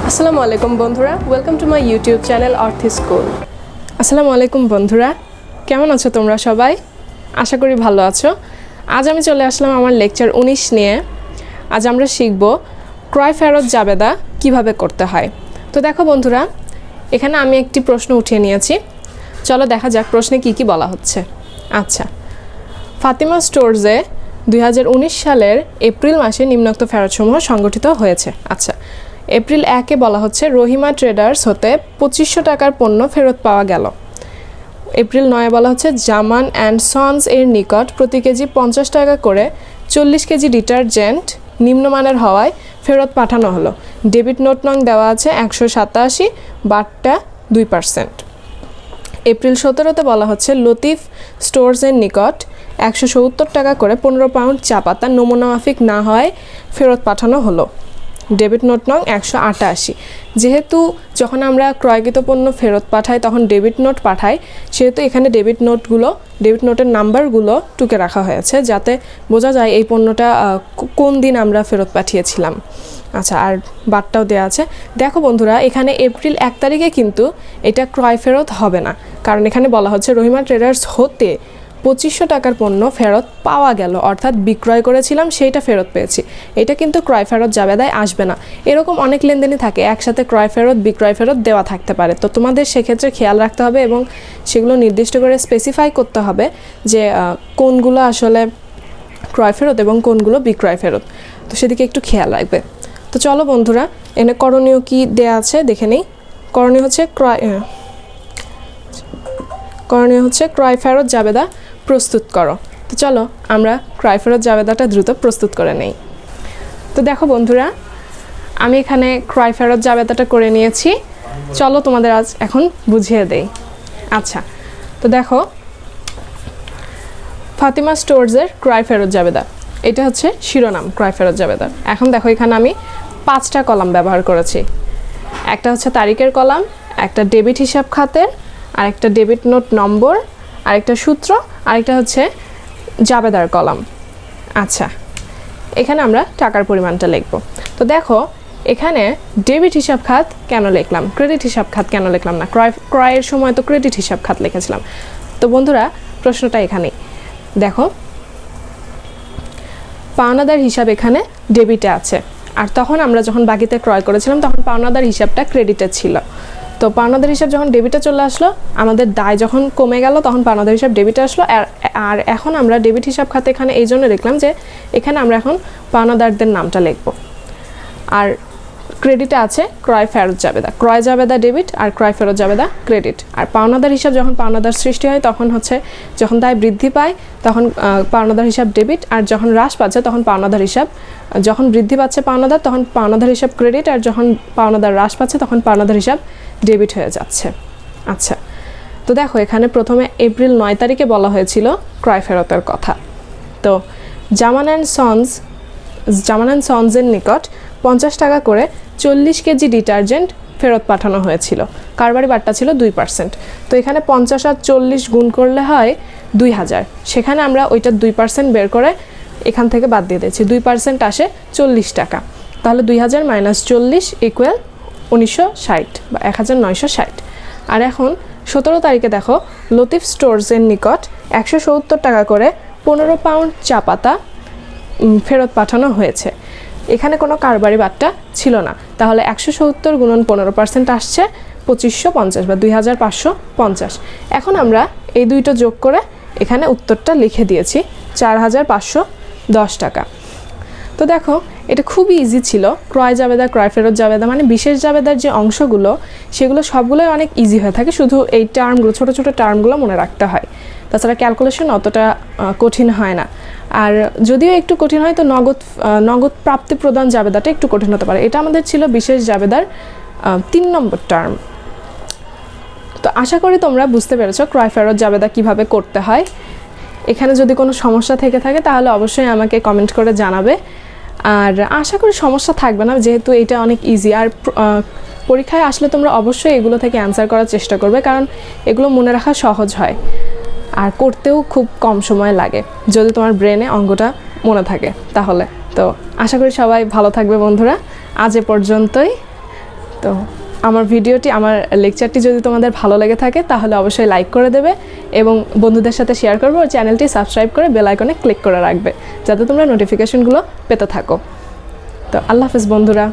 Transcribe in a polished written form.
আসসালামু আলাইকুম বন্ধুরা, welcome to my YouTube channel worthy school. আসসালামু আলাইকুম বন্ধুরা, কেমন আছো তোমরা সবাই? আশা করি ভালো আছো। আজ আমি চলে আসলাম আমার লেকচার 19 নিয়ে। আজ আমরা শিখব ক্রয় ফেরত জাবেদা কিভাবে করতে হয়। তো দেখো বন্ধুরা, এখানে আমি একটি প্রশ্ন উঠিয়ে নিয়েছি। চলো দেখা যাক প্রশ্নে কি কি বলা হচ্ছে। আচ্ছা, ফাতিমা স্টোরসে 2019 সালের এপ্রিল মাসে নিম্নোক্ত ফেরতসমূহ সংগঠিত হয়েছে। আচ্ছা, এপ্রিল 1-এ বলা হচ্ছে রহিমা ট্রেডার্স হতে 2500 টাকার পণ্য ফেরত পাওয়া গেল। এপ্রিল 9-এ বলা হচ্ছে জামান অ্যান্ড সন্স এর নিকট প্রতি কেজি 50 টাকা করে 40 কেজি ডিটারজেন্ট নিম্নমানের হওয়ায় ফেরত পাঠানো হলো। ডেবিট নোট নং দেওয়া আছে 187, বাটটা 2%। এপ্রিল 17-তে বলা হচ্ছে লতিফ স্টোরসের নিকট 170 টাকা করে 15 পাউন্ড চা পাতা নমুনা মাফিক না হয় ফেরত পাঠানো হলো। ডেবিট নোট নং 188। যেহেতু যখন আমরা ক্রয়কৃত পণ্য ফেরত পাঠাই তখন ডেবিট নোট পাঠাই, সেহেতু এখানে ডেবিট নোটের নাম্বারগুলো টুকে রাখা হয়েছে যাতে বোঝা যায় এই পণ্যটা কোন দিন আমরা ফেরত পাঠিয়েছিলাম। আচ্ছা, আর বাটটাও দেওয়া আছে। দেখো বন্ধুরা, এখানে এপ্রিল 1 তারিখে কিন্তু এটা ক্রয় ফেরত হবে না, কারণ এখানে বলা হচ্ছে রহিমা ট্রেডার্স হতে 2500 টাকার পণ্য ফেরত পাওয়া গেল, অর্থাৎ বিক্রয় করেছিলাম সেইটা ফেরত পেয়েছি। এটা কিন্তু ক্রয় ফেরত জাবেদায় আসবে না। এরকম অনেক লেনদেনই থাকে, একসাথে ক্রয় ফেরত বিক্রয় ফেরত দেওয়া থাকতে পারে। তো তোমাদের সেক্ষেত্রে খেয়াল রাখতে হবে এবং সেগুলো নির্দিষ্ট করে স্পেসিফাই করতে হবে যে কোনগুলো আসলে ক্রয় ফেরত এবং কোনগুলো বিক্রয় ফেরত। তো সেদিকে একটু খেয়াল রাখবে। তো চলো বন্ধুরা, এনে করণীয় কি দেয়া আছে দেখে নেই। করণীয় হচ্ছে ক্রয় ফেরত জাবেদা প্রস্তুত করো। তো চলো আমরা ক্রয় ফেরত জাবেদাটা দ্রুত প্রস্তুত করে নেই। তো দেখো বন্ধুরা, আমি এখানে ক্রয় ফেরত জাবেদাটা করে নিয়েছি। চলো তোমাদের আজ এখন বুঝিয়ে দেই। আচ্ছা, তো দেখো ফাতিমা স্টোরসের ক্রয় ফেরত জাবেদা, এটা হচ্ছে শিরোনাম ক্রয় ফেরত জাবেদার। এখন দেখো এখানে আমি 5টা কলাম ব্যবহার করেছি। একটা হচ্ছে তারিখের কলাম, একটা ডেবিট হিসাব খাতের, আরেকটা ডেবিট নোট নম্বর, আরেকটা সূত্র, আরেকটা হচ্ছে জাবেদার কলাম। আচ্ছা, এখানে আমরা টাকার পরিমাণটা লিখব। তো দেখো এখানে ডেবিট হিসাব খাত কেন লিখলাম, ক্রেডিট হিসাব খাত কেন লিখলাম না? ক্রয়ের সময় তো ক্রেডিট হিসাব খাত লিখেছিলাম। তো বন্ধুরা, প্রশ্নটা এখানেই দেখো, পাওনাদার হিসাব এখানে ডেবিটে আছে, আর তখন আমরা যখন বাকিতে ক্রয় করেছিলাম তখন পাওনাদার হিসাবটা ক্রেডিটে ছিল। তো পাওনাদার হিসাব যখন ডেবিটে চলে আসলো, আমাদের দায় যখন কমে গেল তখন পাওনাদার হিসাব ডেবিটে আসলো। আর এখন আমরা ডেবিট হিসাব খাতে এখানে এই জন্য লিখলাম যে এখানে আমরা এখন পাওনাদারদের নামটা লিখব। আর ক্রেডিটে আছে ক্রয় ফেরত জাবেদা, ক্রয় জাবেদা ডেবিট আর ক্রয় ফেরত জাবেদা ক্রেডিট। আর পাওনাদার হিসাব যখন পাওনাদার সৃষ্টি হয় তখন হচ্ছে যখন দায় বৃদ্ধি পায় তখন পাওনাদার হিসাব ডেবিট, আর যখন হ্রাস পাচ্ছে তখন পাওনাদার হিসাব, যখন বৃদ্ধি পাচ্ছে পাওনাদার তখন পাওনাদার হিসাব ক্রেডিট, আর যখন পাওনাদার হ্রাস পাচ্ছে তখন পাওনাদার হিসাব ডেবিট হয়ে যাচ্ছে। আচ্ছা, তো দেখো এখানে প্রথমে এপ্রিল 9 তারিখে বলা হয়েছিল ক্রয় ফেরতের কথা। তো জামান অ্যান্ড সন্সের নিকট 50 টাকা করে 40 কেজি ডিটারজেন্ট ফেরত পাঠানো হয়েছিল। কারবারি বাট্টা ছিল 2%। তো এখানে 50 আর 40 গুণ করলে হয় 2000। সেখানে আমরা ওইটা 2% বের করে এখান থেকে বাদ দিয়ে দিয়েছি। 2% আসে 40 টাকা। তাহলে 2000 মাইনাস 40 ইকুয়াল 1960 বা 1960। আর এখন 17 তারিখে দেখো লতিফ স্টোরসের নিকট 170 টাকা করে 15 পাউন্ড চা পাতা ফেরত পাঠানো হয়েছে। এখানে কোনো কারবারি বাট্টা ছিল না, তাহলে 170 গুণন 15% আসছে 2550 বা 2550। এখন আমরা এই দুইটা যোগ করে এখানে উত্তরটা লিখে দিয়েছি 4510 টাকা। তো দেখো এটা খুবই ইজি ছিল। ক্রয় জাবেদা, ক্রয় ফেরত জাবেদা মানে বিশেষ জাবেদার যে অংশগুলো সেগুলো সবগুলোই অনেক ইজি হয়ে থাকে, শুধু এই টার্মগুলো ছোটো ছোটো টার্মগুলো মনে রাখতে হয়। তাছাড়া ক্যালকুলেশন অতটা কঠিন হয় না। আর যদিও একটু কঠিন হয় তো নগদ প্রাপ্তি প্রদান জাবেদাটা একটু কঠিন হতে পারে। এটা আমাদের ছিল বিশেষ জাবেদার 3 নম্বর টার্ম। তো আশা করি তোমরা বুঝতে পেরেছো ক্রয় ফেরত জাবেদা কিভাবে করতে হয়। এখানে যদি কোনো সমস্যা থেকে থাকে তাহলে অবশ্যই আমাকে কমেন্ট করে জানাবে। আর আশা করি সমস্যা থাকবে না, যেহেতু এটা অনেক ইজি। আর পরীক্ষায় আসলে তোমরা অবশ্যই এগুলো থেকে অ্যান্সার করার চেষ্টা করবে, কারণ এগুলো মনে রাখা সহজ হয় আর করতেও খুব কম সময় লাগে যদি তোমার ব্রেনে অঙ্কটা মনে থাকে তাহলে। তো আশা করি সবাই ভালো থাকবে বন্ধুরা। আজ এ পর্যন্তই। তো আমার ভিডিওটি, আমার লেকচারটি যদি তোমাদের ভালো লেগে থাকে তাহলে অবশ্যই লাইক করে দেবে এবং বন্ধুদের সাথে শেয়ার করবে, ও চ্যানেলটি সাবস্ক্রাইব করে বেল আইকনে ক্লিক করে রাখবে যাতে তোমরা নোটিফিকেশনগুলো পেতে থাকো। তো আল্লাহ হাফেজ বন্ধুরা।